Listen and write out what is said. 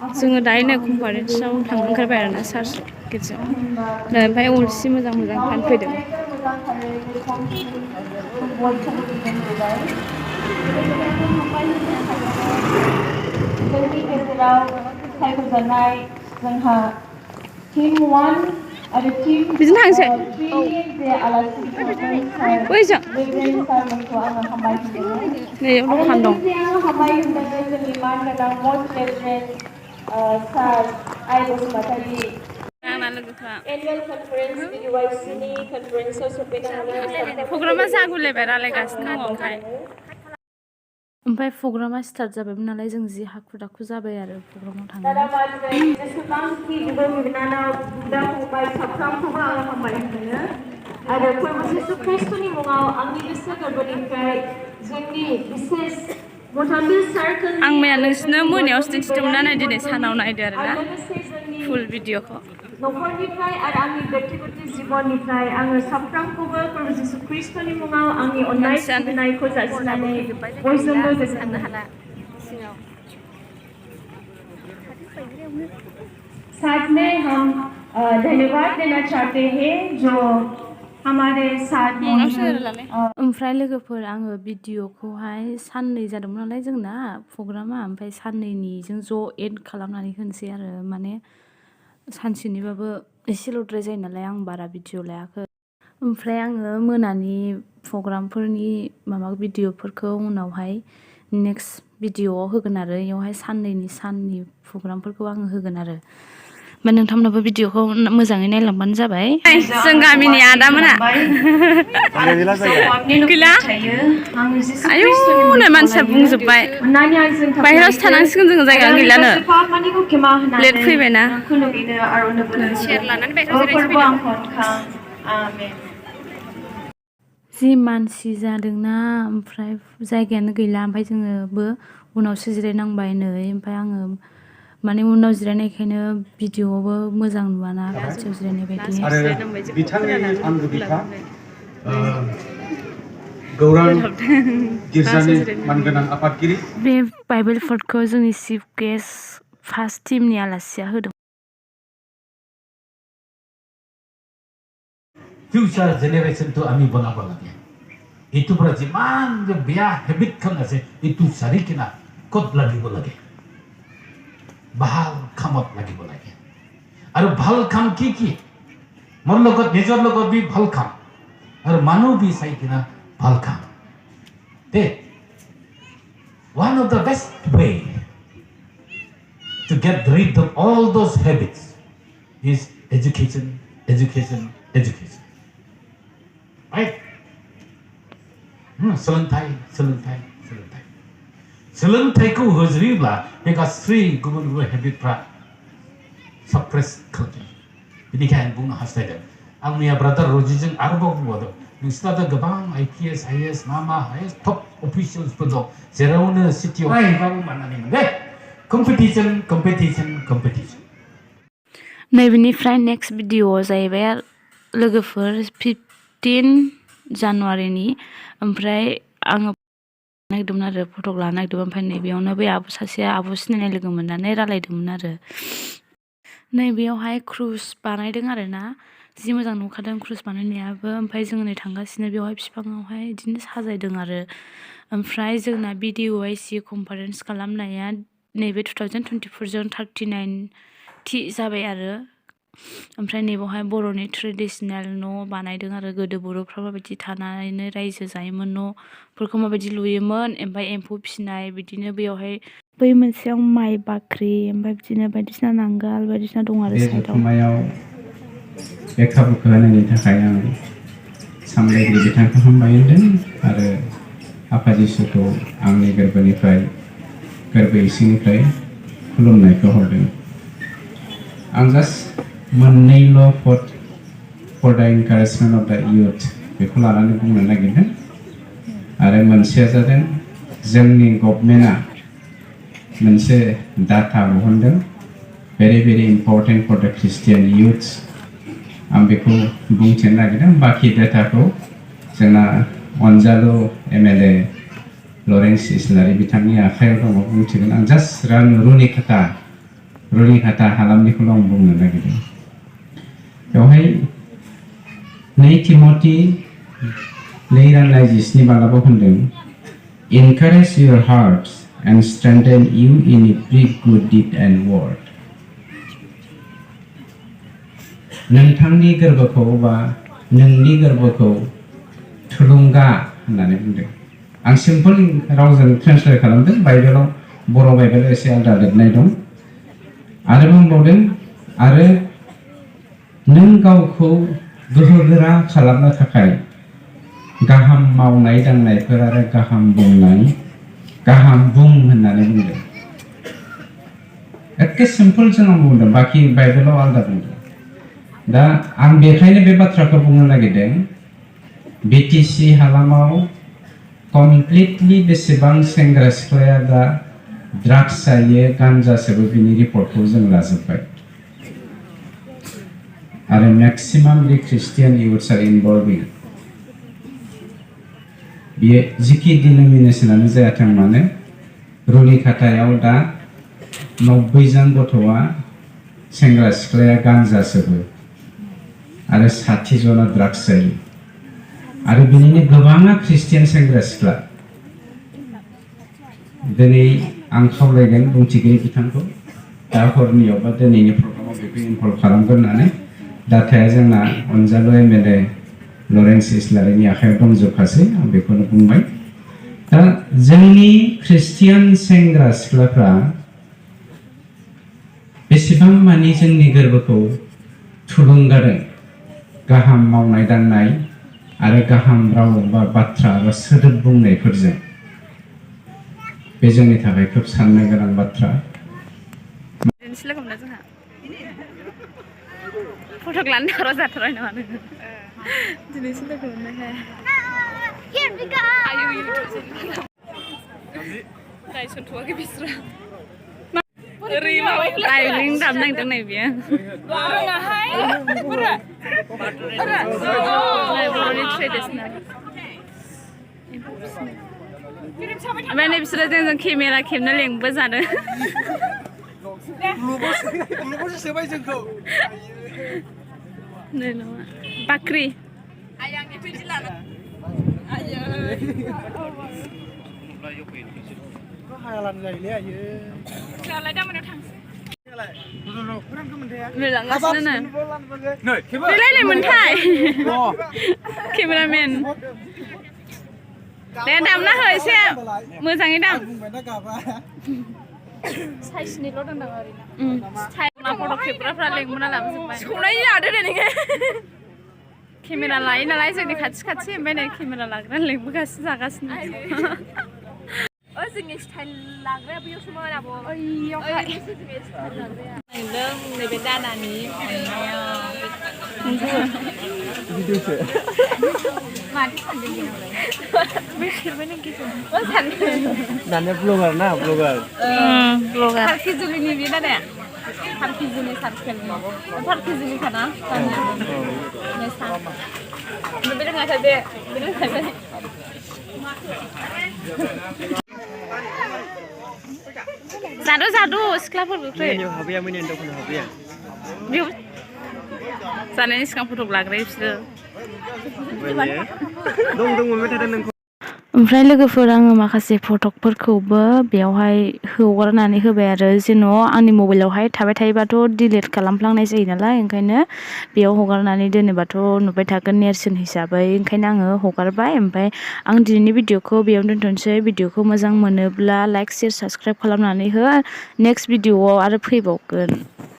जोङो दायो कनफारेन्सआव थांनो ओंखारबाय आरोना सार्च गेटजों ओमफ्राय अलसि मोजां मोजां फानफैदों जोंनि गेजेराव सायख'जानाय जोंहा टीम 1 आरो टीम 3 जे आलासिफोरनि रेभरेन्ड सारमोनखौ आङो हामबायहोदों आरो लोगोसे आङो हामबायहोदों जोंनि मानगोनां मस्ट रेभरेन्ड सार आइ बसुमतारी एनुवेल कनफारेन्स BDYC नि कनफारेन्सआव सफैनो हानाय प्रग्रामा जागुलायबाय रायलायगासिनो दङ ओमफ्राय प्रग्रामा स्टार्ट जाबायमोन नालाय जों जि हाखु दाखु जाबाय आरो प्रग्रामाव थांनो जेसेबांखि बिब' बिनानाव बिदा फंबाय साफ्रोमखौबो आङो हामबायहोदों आरो प्रभु जिसु ख्रिस्टनि मुङाव आंनि गोसो गोरबोनिफ्राय जोंनि बिसेस मथामि सार्कोल आं मैया नोंसिनो मोनायावसो दिन्थिदोंमोन ना दिनै सानाव नायदो आरोना फुल भिडिअखौ नखरनिफ्राय आरो आंनि व्यक्तिगत जिबननिफ्राय आङो साफ्रोमखौबो प्रभु जिसु ख्रिस्टनि मुङाव आंनि अननाय सिबिनायखौ जासिनानै बयजोंबो गोजोननो हाला साथ में हम धन्यवाद देना चाहते हैं जो हमारे साथ ओमफ्राय लोगोफोर आङो भिडिअखौहाय साननै जादोंमोन नालाय जोंना प्रग्रामा ओमफ्राय साननैनिजों ज' एड खालामनानै होनोसै आरो माने सानसेनिबाबो एसेल'द्राय जायो नालाय आं बारा भिडिअ लायाखै ओमफ्राय आङो मोनानि प्रग्रामफोरनि माबा भिडिअफोरखौ उनावहाय नेक्स्ट भिडिअआव होगोन आरो बेयावहाय साननि प्रग्रामफोरखौ आङो होगोन आरो ओमफ्राय नोंथांमोनाबो भिडिअखौ मोजाङै नायलांबानो जाबाय जों गामिनि आदामोना गैला आयौ नै मानसिया बुंजोब्बाय बाहेरावसो थानांसिगोन जोङो जायगा गैलानो लेट फैबायना शेयार लानानै जि मानसि जादोंना ओमफ्राय जायगायानो गैला ओमफ्राय जोङोबो उनावसो जिरायनांबाय नै ओमफ्राय आङो माने उनाव जिरायनायखायनो भिडिअआवबो मोजां नुवाना खाथियाव जिरायनाय बायदि बिथांनि आंगो बिफा गौरां गिर्जानि मानगोनां आफादगिरि बे बाइबेल फटखौ जोंनि चिफ गेस्ट फार्स्ट टिमनि आलासिया होदों फ्यूचर जेनेरेशन तो आमी बनाबो लागे इतुफ्रा जिमान जे बेया हेबिट खालामनासै इतु सारिकिना कत लागिबो लागे बाहाल खामत लागिबो लागे आरो ভাল কাম কি মোৰ লগত নিজৰ লগত বি ভাল কাম আৰু মানুহ বি চাইকিনা ভাল কাম দে one of the best way to get rid of all those habits is education right सोलोंथाइखौ होज्रियोब्ला बे गासै गुबुन गुबुन हेबिटफ्रा सप्रेस खालामो बेनिखायनो आं बुंनो हास्थायदों आं मैया ब्रादार रजितजों आरोबाव बुंबावदों नोंसिनाथ' गोबां IPS IAS मा हायेस्ट टप अफिसियेल्सफोर दं जेरावनो सिटियाव बाबो माननानै मोनगोन कम्पिटिशन नैबेनिफ्राय नेक्स्ट भिडिअ जाहैबाय लोगोफोर 15 जानुवारिनि ओमफ्राय आङो नागिरदोंमोन आरो फटक लानो नागिरदोंमोन ओमफ्राय नैबेयावनो बै सासे आब' सिनायनाय लोगो मोननानै रायलायदोंमोन आरो नैबेयावहाय क्रुज बानायदों आरोना जि मोजां नुखादों क्रुज बानायनायाबो ओमफ्राय जों नै थांगासिनो बेवहाय बिफाङावहाय बिदिनो साजायदों आरो ओमफ्राय जोंना BDYC कनफारेन्स खालामनाया नैबे 2024 जों 39 थि जाबाय आरो ओमफ्राय नैबावहाय बर'नि ट्रेडिसनेल न' बानायदों आरो गोदो बर'फ्रा माबायदि थानानै रायजो जायोमोन न'फोरखौ माबायदि लुयोमोन ओमफ्राय एम्फौ फिसिनाय बिदिनो बेयावहाय बै मोनसेयाव माइ बाख्रि ओमफ्राय बिदिनो बायदिसिना नांगाल बायदिसिना दं आरो साइडआव बे खाबुखौ होनायनि थाखाय आं सामलायगिरि बिथांखौ हामबायहोदों आरो आफा जिसुखौ आंनि गोरबो इसिंनिफ्राय खुलुमनायखौ हरदों आं जास्ट मोननैल' फर द इनकारेजमेन्ट अफ द इयुथ बेखौ लानानै बुंनो नागिरदों आरो मोनसेया जादों जोंनि गभर्नमेन्टआ मोनसे data बहनदों very important for the Christian youths आं बेखौ बुंथिनो नागिरदों बाखि डाटाखौ जोंना अनजालु MLA लरेन्स इस्लारि बिथांनि आखायाव दङ बुंथिगोन आं जास्ट रुनि खोथा रुलिखाता हालामनिखौल' आं बुंनो नागिरदों बेवहाय 2 तिमथि 2:27 मालाबा होनदों encourage your hearts and strengthen you in every good deed and word नोंथांनि गोरबोखौ बा नोंनि गोरबोखौ थुलुंगा होननानै बुंदों आं सिम्पल रावजों ट्रेन्सलेट खालामदों बाइबेलाव बर' बाइबेलाव एसे आलादा लिरनाय दं आरो बुंबावदों आरो नों गावखौ गोहोगोरा खालामनो थाखाय गाहाम मावनाय दांनायफोर आरो गाहाम बुं होननानै बुंदों एखे सिम्पल जों बुंदों बाखि बाइबेलाव आलादा बुंदों दा आं बेखायनो बे बाथ्राखौ बुंनो नागिरदों बिटिसि हालामाव कमप्लिटलि बेसेबां सेंग्रा सिख्लाया दा ड्राग्स जायो गान्जा सोबो बिनि रिपर्टखौ जों लाजोब्बाय आरो मेक्सिमामलि ख्रिस्टियान इउथ्स आर इनभल्विं बियो जिखि डिनोमिनेसनानो जायाथों मानो रुलिखातायाव दा 90 जन गथ'आ सेंग्रा सिख्लाया गान्जा सोबो आरो 60 जना ड्राग्स जायो आरो बिनिनो गोबाङा ख्रिस्टियान सेंग्रा सिख्ला दिनै आं खावलायगोन बुंथिगिरि बिथांखौ दा हरनियाव बा दिनैनि प्रग्रामाव बेखौ इनभल्भ खालामगोन होननानै डाटाया जोंना अनजालु एमएलए लरेन्स इस्लारिनि आखायाव दंजोबखासै आं बेखौनो बुंबाय दा जोंनि ख्रिस्टियान सेंग्रा सिख्लाफ्रा बेसेबां मानि जोंनि गोरबोखौ थुलुंगादों गाहाम मावनाय दांनाय आरो गाहाम राव बा बाथ्रा बा सोदोब बुंनायफोरजों बे जोंनि थाखाय खोब साननो गोनां बाथ्रा फटक लानो थाखाय जाथारबाय नामा नोङो दिनैसो लोगो मोननायखाय रायसनथ'वाखै बिस्रा ओरै माबा रायलिं दामनांदों नै बियो बर'नि ट्रेडिसनेल ओमफ्राय नै बिसोरो जोंजों केमेरा खेबनो लेंबो जादों नै नङा बाख्रि मोनथाय केमेरामेन दे दामना हो एसे मोजाङै दाम साइसनिल' दोनदां ओरैनो फट' खेबग्राफ्रा लेंबोना लाबोजोब्बाय संनाय लादो दे नोङो केमेरा लायो नालाय जोंनि खाथि ओमफ्राय नै केमेरा लाग्रा लेंबोगासिनो जागासिनो जोंनि स्टाइल लाग्राया बैयावसोमोन आब' ओइयावहाय नैबे दानानि माथो सानदों ब्लगार ना ब्लगार सारकिजुलिनि बे दादाया सारकिजुलि सारकेलनि सारकिजुलिखाना बे रोङाखै बे रोङाखै जादु सिख्लाफोर जानायनि सिगां फटक लाग्रायो बिसोरो ओमफ्राय लोगोफोर आङो माखासे फटकफोरखौबो बेयावहाय हगारनानै होबाय आरो जेन' आंनि मबाइलावहाय थाबाय थायोबाथ' डिलिट खालामफ्लांनाय जायो नालाय ओंखायनो बेयाव हगारनानै दोनोबाथ' नुबाय थागोन नेरसोन हिसाबै ओंखायनो आङो हगारबाय ओमफ्राय आं दिनैनि भिडिअखौ बेयावनो दोनथ'नोसै भिडिअखौ मोजां मोनोब्ला लाइक शेयार साबसक्राइब खालामनानै हो नेक्स्ट भिडिअआव आरो फैबावगोन